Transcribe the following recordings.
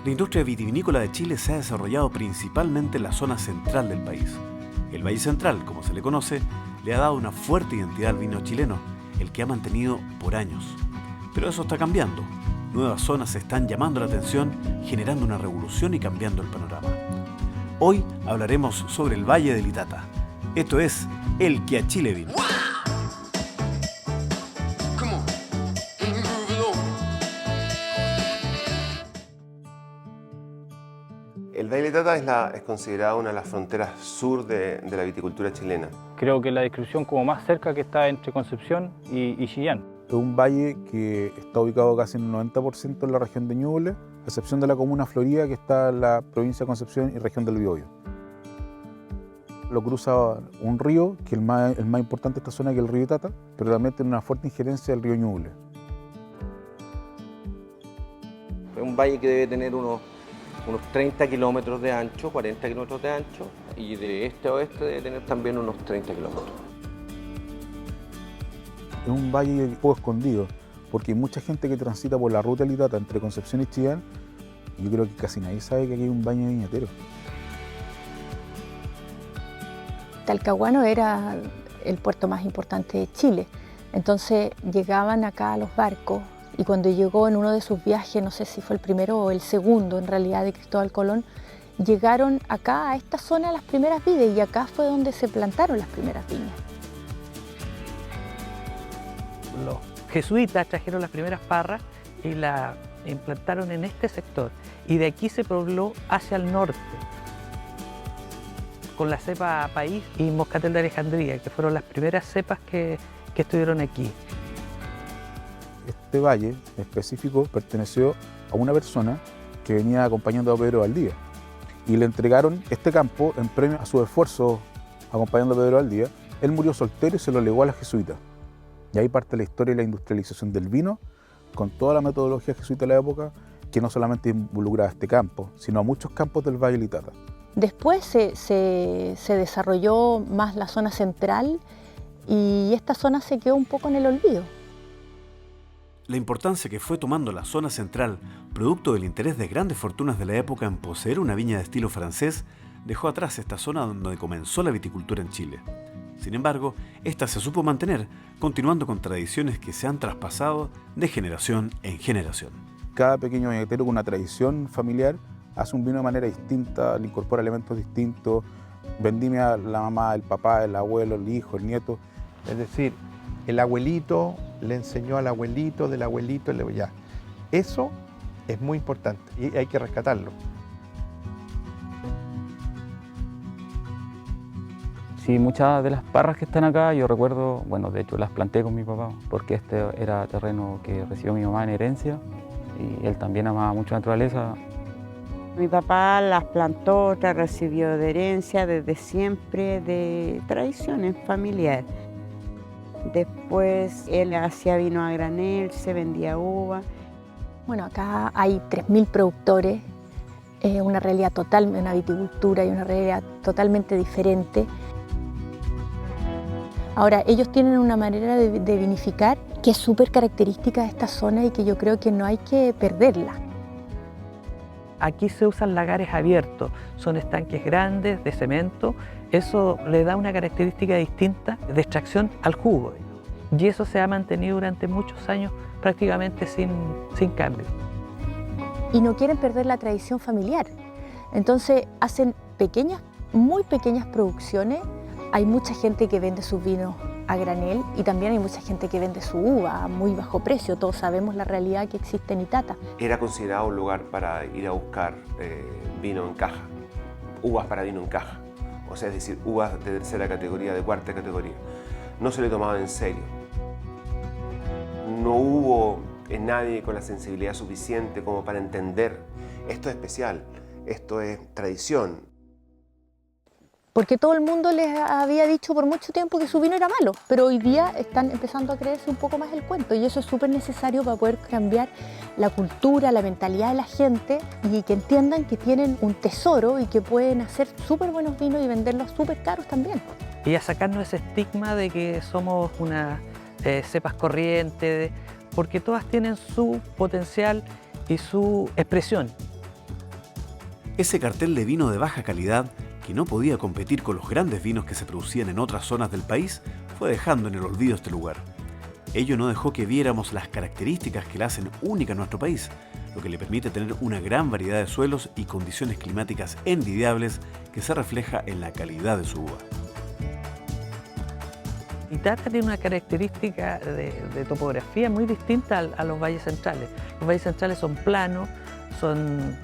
La industria vitivinícola de Chile se ha desarrollado principalmente en la zona central del país. El Valle Central, como se le conoce, le ha dado una fuerte identidad al vino chileno, el que ha mantenido por años. Pero eso está cambiando. Nuevas zonas se están llamando la atención, generando una revolución y cambiando el panorama. Hoy hablaremos sobre el Valle del Itata. Esto es El que a Chile vino. El Valle del Itata es considerado una de las fronteras sur de la viticultura chilena. Creo que la descripción como más cerca que está entre Concepción y Chillán. Es un valle que está ubicado casi en el 90% en la región de Ñuble, a excepción de la comuna Florida, que está en la provincia de Concepción y región del Biobío. Lo cruza un río, que es el más importante de esta zona, que es el río Itata, pero también tiene una fuerte injerencia del río Ñuble. Es un valle que debe tener unos 30 kilómetros de ancho, 40 kilómetros de ancho, y de este a oeste debe tener también unos 30 kilómetros. Es un valle un poco escondido, porque hay mucha gente que transita por la ruta del Itata entre Concepción y Chillán, y yo creo que casi nadie sabe que aquí hay un valle viñatero. Talcahuano era el puerto más importante de Chile, entonces llegaban acá los barcos y cuando llegó en uno de sus viajes, no sé si fue el primero o el segundo en realidad de Cristóbal Colón, llegaron acá a esta zona las primeras vides y acá fue donde se plantaron las primeras viñas. Los jesuitas trajeron las primeras parras y la implantaron en este sector y de aquí se pobló hacia el norte con la cepa País y Moscatel de Alejandría, que fueron las primeras cepas que estuvieron aquí. Este valle en específico perteneció a una persona que venía acompañando a Pedro Valdivia y le entregaron este campo en premio a su esfuerzo acompañando a Pedro Valdivia. Él murió soltero y se lo legó a los jesuitas. Y ahí parte la historia y la industrialización del vino con toda la metodología jesuita de la época, que no solamente involucraba este campo, sino a muchos campos del Valle del Itata. Después se desarrolló más la zona central y esta zona se quedó un poco en el olvido. La importancia que fue tomando la zona central, producto del interés de grandes fortunas de la época en poseer una viña de estilo francés, dejó atrás esta zona donde comenzó la viticultura en Chile. Sin embargo, esta se supo mantener, continuando con tradiciones que se han traspasado de generación en generación. Cada pequeño viñatero con una tradición familiar hace un vino de manera distinta, le incorpora elementos distintos, vendimia la mamá, el papá, el abuelo, el hijo, el nieto. Es decir, el abuelito le enseñó al abuelito, del abuelito, ya. Eso es muy importante y hay que rescatarlo. Sí, muchas de las parras que están acá, yo recuerdo, bueno, de hecho las planté con mi papá, porque este era terreno que recibió mi mamá en herencia y él también amaba mucho la naturaleza. Mi papá las plantó, otras recibió de herencia desde siempre, de tradiciones familiares. Después él hacía vino a granel, se vendía uva. Bueno, acá hay 3.000 productores, una realidad total, una viticultura y una realidad totalmente diferente. Ahora, ellos tienen una manera de vinificar que es súper característica de esta zona y que yo creo que no hay que perderla. Aquí se usan lagares abiertos, son estanques grandes de cemento, eso le da una característica distinta de extracción al jugo. Y eso se ha mantenido durante muchos años prácticamente sin cambio. Y no quieren perder la tradición familiar, entonces hacen pequeñas, muy pequeñas producciones. Hay mucha gente que vende sus vinos a granel y también hay mucha gente que vende su uva a muy bajo precio. Todos sabemos la realidad que existe en Itata. Era considerado un lugar para ir a buscar vino en caja, uvas para vino en caja, o sea, es decir, uvas de tercera categoría, de cuarta categoría. No se le tomaba en serio. No hubo nadie con la sensibilidad suficiente como para entender esto es especial, esto es tradición. Porque todo el mundo les había dicho por mucho tiempo que su vino era malo, pero hoy día están empezando a creerse un poco más el cuento y eso es súper necesario para poder cambiar la cultura, la mentalidad de la gente y que entiendan que tienen un tesoro y que pueden hacer súper buenos vinos y venderlos súper caros también. Y a sacarnos ese estigma de que somos unas cepas corrientes, porque todas tienen su potencial y su expresión. Ese cartel de vino de baja calidad, que no podía competir con los grandes vinos que se producían en otras zonas del país, fue dejando en el olvido este lugar. Ello no dejó que viéramos las características que la hacen única a nuestro país, lo que le permite tener una gran variedad de suelos y condiciones climáticas envidiables que se refleja en la calidad de su uva. Itata tiene una característica de topografía muy distinta a los valles centrales. Los valles centrales son planos, son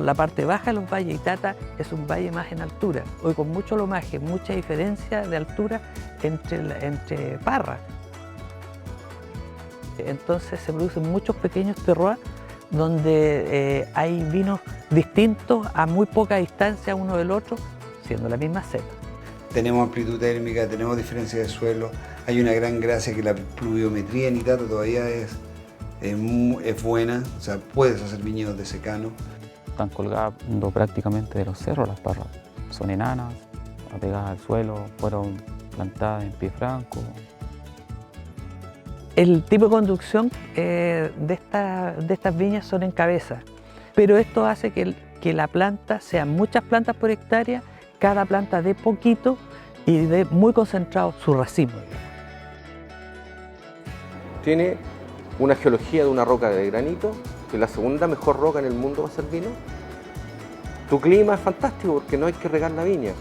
la parte baja de los valles. Itata es un valle más en altura, hoy con mucho lomaje, mucha diferencia de altura entre parras. Entonces se producen muchos pequeños terroirs donde hay vinos distintos a muy poca distancia uno del otro, siendo la misma cepa. Tenemos amplitud térmica, tenemos diferencia de suelo, hay una gran gracia que la pluviometría en Itata todavía es buena, o sea, puedes hacer viñedos de secano. Están colgando prácticamente de los cerros las parras. Son enanas, apegadas al suelo, fueron plantadas en pie franco. El tipo de conducción de estas viñas son en cabeza, pero esto hace que la planta sean muchas plantas por hectárea, cada planta dé poquito y dé muy concentrado su racimo. Tiene una geología de una roca de granito, que es la segunda mejor roca en el mundo para hacer vino. Tu clima es fantástico porque no hay que regar la viña.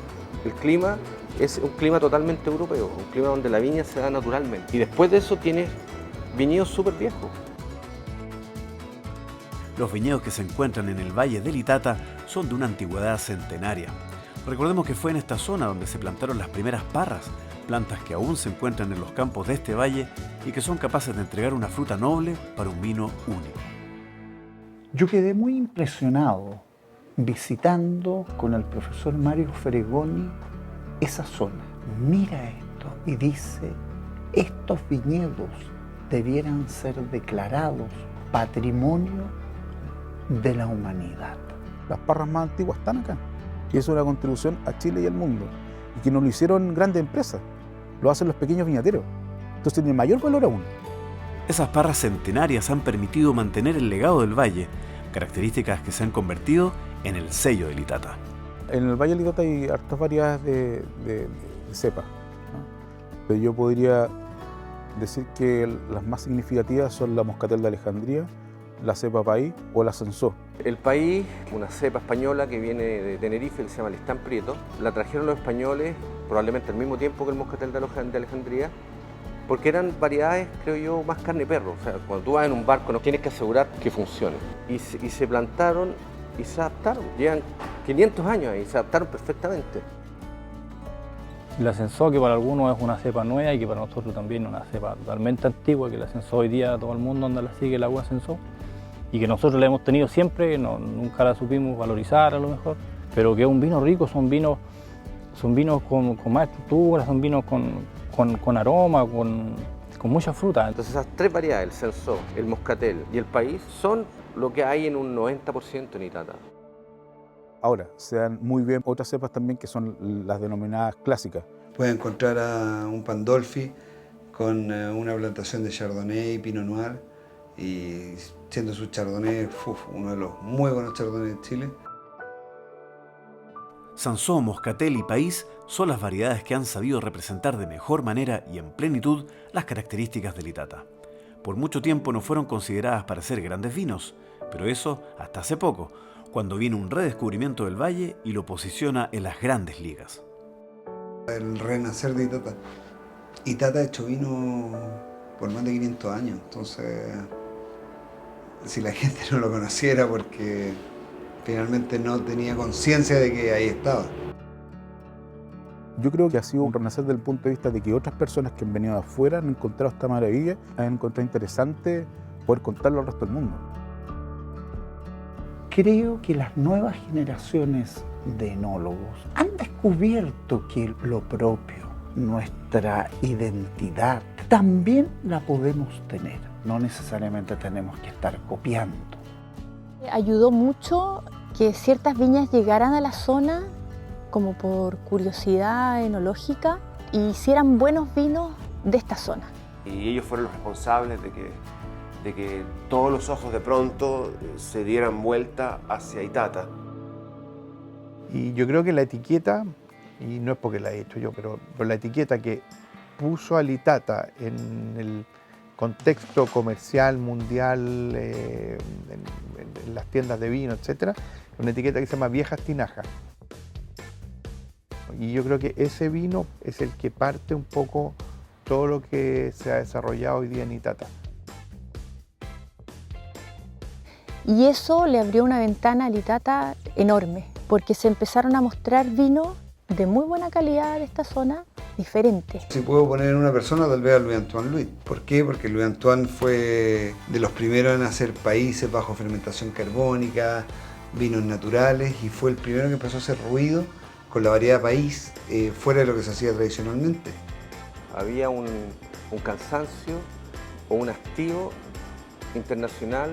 El clima es un clima totalmente europeo, un clima donde la viña se da naturalmente. Y después de eso tienes viñedos súper viejos. Los viñedos que se encuentran en el Valle del Itata son de una antigüedad centenaria. Recordemos que fue en esta zona donde se plantaron las primeras parras, plantas que aún se encuentran en los campos de este valle y que son capaces de entregar una fruta noble para un vino único. Yo quedé muy impresionado visitando con el profesor Mario Fregoni esa zona. Mira esto y dice, estos viñedos debieran ser declarados patrimonio de la humanidad. Las parras más antiguas están acá. Y es una contribución a Chile y al mundo. Y que no lo hicieron grandes empresas, lo hacen los pequeños viñateros. Entonces tiene mayor valor aún. Esas parras centenarias han permitido mantener el legado del valle, características que se han convertido en el sello del Itata. En el Valle del Itata hay hartas variedades de cepas, ¿no? Pero yo podría decir que las más significativas son la Moscatel de Alejandría, la cepa País o la Sensó. El País, una cepa española que viene de Tenerife, que se llama Listán Prieto, la trajeron los españoles probablemente al mismo tiempo que el Moscatel de Alejandría, porque eran variedades, creo yo, más carne perro. O sea, cuando tú vas en un barco no tienes que asegurar que funcione. Y se plantaron y se adaptaron. Llevan 500 años ahí, se adaptaron perfectamente. La Sensó, que para algunos es una cepa nueva y que para nosotros también es una cepa totalmente antigua, que la Sensó hoy día todo el mundo anda la sigue la uva Sensó y que nosotros la hemos tenido siempre, nunca la supimos valorizar a lo mejor, pero que es un vino rico, son vinos con más estructura, son vinos con aroma, con mucha fruta. Entonces esas tres variedades, el Sensó, el Moscatel y el País, son lo que hay en un 90% en Itata. Ahora, se dan muy bien otras cepas también que son las denominadas clásicas. Puedes encontrar a un Pandolfi con una plantación de Chardonnay y Pinot Noir y siendo su Chardonnay uno de los muy buenos Chardonnay de Chile. Sensó, Moscatel y País son las variedades que han sabido representar de mejor manera y en plenitud las características del Itata. Por mucho tiempo no fueron consideradas para ser grandes vinos, pero eso hasta hace poco, cuando viene un redescubrimiento del valle y lo posiciona en las grandes ligas. El renacer de Itata. Itata ha hecho vino por más de 500 años, entonces si la gente no lo conociera porque finalmente no tenía conciencia de que ahí estaba. Yo creo que ha sido un renacer desde el punto de vista de que otras personas que han venido de afuera han encontrado esta maravilla, han encontrado interesante poder contarlo al resto del mundo. Creo que las nuevas generaciones de enólogos han descubierto que lo propio, nuestra identidad, también la podemos tener. No necesariamente tenemos que estar copiando. Ayudó mucho que ciertas viñas llegaran a la zona como por curiosidad enológica y hicieran buenos vinos de esta zona. Y ellos fueron los responsables de que todos los ojos de pronto se dieran vuelta hacia Itata. Y yo creo que la etiqueta, y no es porque la he hecho yo, pero la etiqueta que puso a Litata en el contexto comercial mundial, en las tiendas de vino, etc., una etiqueta que se llama Viejas Tinajas. Y yo creo que ese vino es el que parte un poco todo lo que se ha desarrollado hoy día en Itata. Y eso le abrió una ventana a Litata enorme, porque se empezaron a mostrar vinos de muy buena calidad de esta zona, diferentes. Si puedo poner en una persona, tal vez a Louis Antoine Louis. ¿Por qué? Porque Louis Antoine fue de los primeros en hacer países bajo fermentación carbónica, vinos naturales, y fue el primero que empezó a hacer ruido con la variedad país fuera de lo que se hacía tradicionalmente. Había un cansancio o un hastío internacional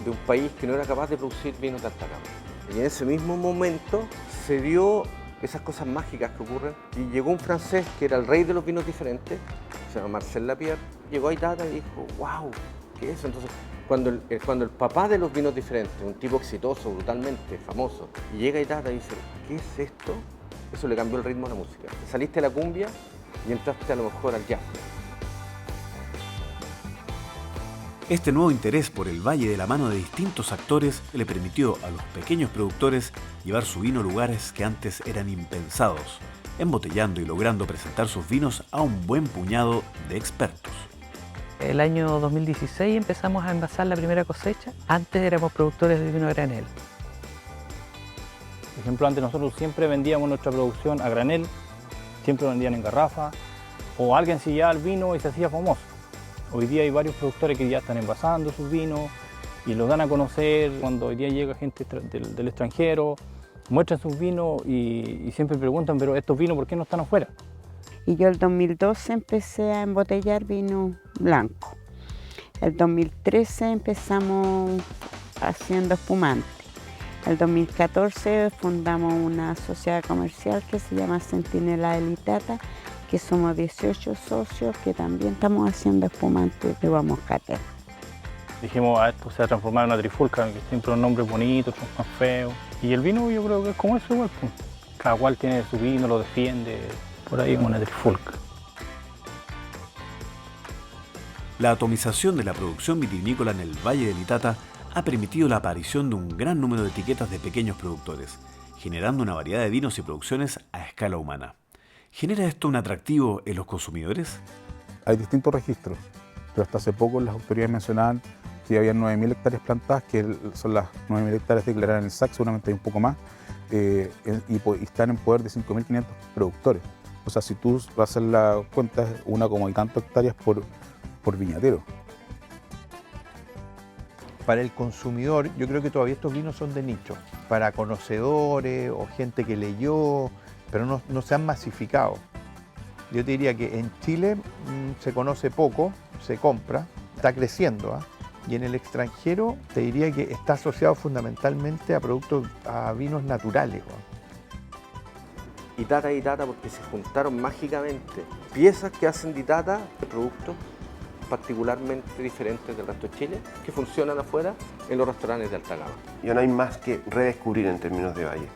de un país que no era capaz de producir vinos de alta gama. Y en ese mismo momento se dio esas cosas mágicas que ocurren, y llegó un francés que era el rey de los vinos diferentes, se llama Marcel Lapierre, llegó a Itata y dijo, wow, ¿qué es eso? Entonces, cuando el papá de los vinos diferentes, un tipo exitoso, brutalmente famoso, y llega a Itata y dice, ¿qué es esto? Eso le cambió el ritmo a la música. Saliste de la cumbia y entraste a lo mejor al jazz. Este nuevo interés por el valle de la mano de distintos actores le permitió a los pequeños productores llevar su vino a lugares que antes eran impensados, embotellando y logrando presentar sus vinos a un buen puñado de expertos. El año 2016 empezamos a envasar la primera cosecha. Antes éramos productores de vino a granel. Por ejemplo, antes nosotros siempre vendíamos nuestra producción a granel, siempre vendían en garrafa, o alguien sillaba el vino y se hacía famoso. Hoy día hay varios productores que ya están envasando sus vinos y los dan a conocer. Cuando hoy día llega gente del extranjero, muestran sus vinos y siempre preguntan, pero estos vinos, ¿por qué no están afuera? Y yo el 2012 empecé a embotellar vino blanco. El 2013 empezamos haciendo espumante. El 2014 fundamos una sociedad comercial que se llama Centinela de Litata, que somos 18 socios que también estamos haciendo espumante de uva moscatel. Dijimos, esto se va a transformar en una trifulca, que siempre un nombre bonito, otros más feos. Y el vino yo creo que es como eso igual, pues. Cada cual tiene su vino, lo defiende, por ahí como una trifulca. La atomización de la producción vitivinícola en el Valle de Litata ha permitido la aparición de un gran número de etiquetas de pequeños productores, generando una variedad de vinos y producciones a escala humana. ¿Genera esto un atractivo en los consumidores? Hay distintos registros, pero hasta hace poco las autoridades mencionaban que había 9.000 hectáreas plantadas, que son las 9.000 hectáreas declaradas en el SAC, seguramente hay un poco más, y están en poder de 5.500 productores. O sea, si tú vas a hacer la cuenta, es una como y tantas hectáreas por viñatero. Para el consumidor, yo creo que todavía estos vinos son de nicho, para conocedores o gente que leyó, pero no se han masificado. Yo te diría que en Chile se conoce poco, se compra, está creciendo, y en el extranjero te diría que está asociado fundamentalmente a a vinos naturales. Itata y Itata porque se juntaron mágicamente piezas que hacen de Itata productos particularmente diferentes del resto de Chile, que funcionan afuera en los restaurantes de alta gama. Ya no hay más que redescubrir en términos de valle.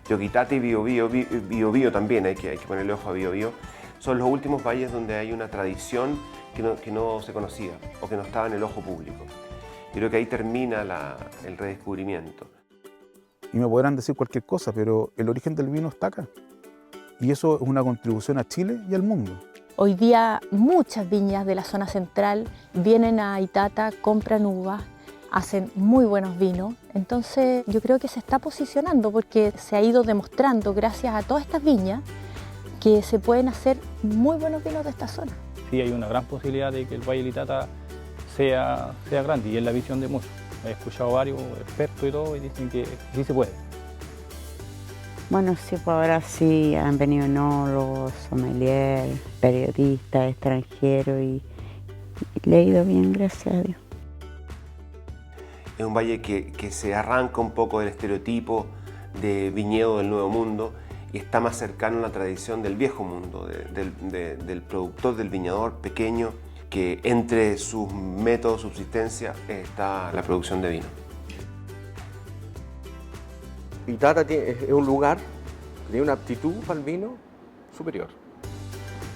Yo que Itata y Biobío también, hay que ponerle ojo a Biobío, son los últimos valles donde hay una tradición que no se conocía o que no estaba en el ojo público. Yo creo que ahí termina el redescubrimiento. Y me podrán decir cualquier cosa, pero el origen del vino está acá. Y eso es una contribución a Chile y al mundo. Hoy día muchas viñas de la zona central vienen a Itata, compran uvas, hacen muy buenos vinos. Entonces yo creo que se está posicionando porque se ha ido demostrando gracias a todas estas viñas que se pueden hacer muy buenos vinos de esta zona. Sí, hay una gran posibilidad de que el Valle de Litata sea grande y es la visión de muchos. He escuchado varios expertos y todo y dicen que sí se puede. Bueno, sí, pues ahora sí han venido enólogos, sommeliers, periodistas extranjeros y le ha ido bien, gracias a Dios. Es un valle que se arranca un poco del estereotipo de viñedo del Nuevo Mundo y está más cercano a la tradición del Viejo Mundo, del productor, del viñador pequeño, que entre sus métodos de subsistencia está la producción de vino. Itata es un lugar que tiene una aptitud para el vino superior.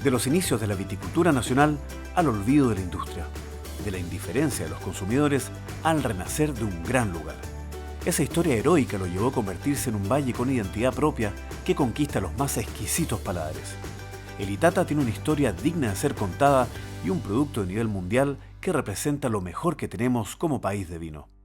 De los inicios de la viticultura nacional al olvido de la industria, de la indiferencia de los consumidores al renacer de un gran lugar. Esa historia heroica lo llevó a convertirse en un valle con identidad propia que conquista los más exquisitos paladares. El Itata tiene una historia digna de ser contada y un producto de nivel mundial que representa lo mejor que tenemos como país de vino.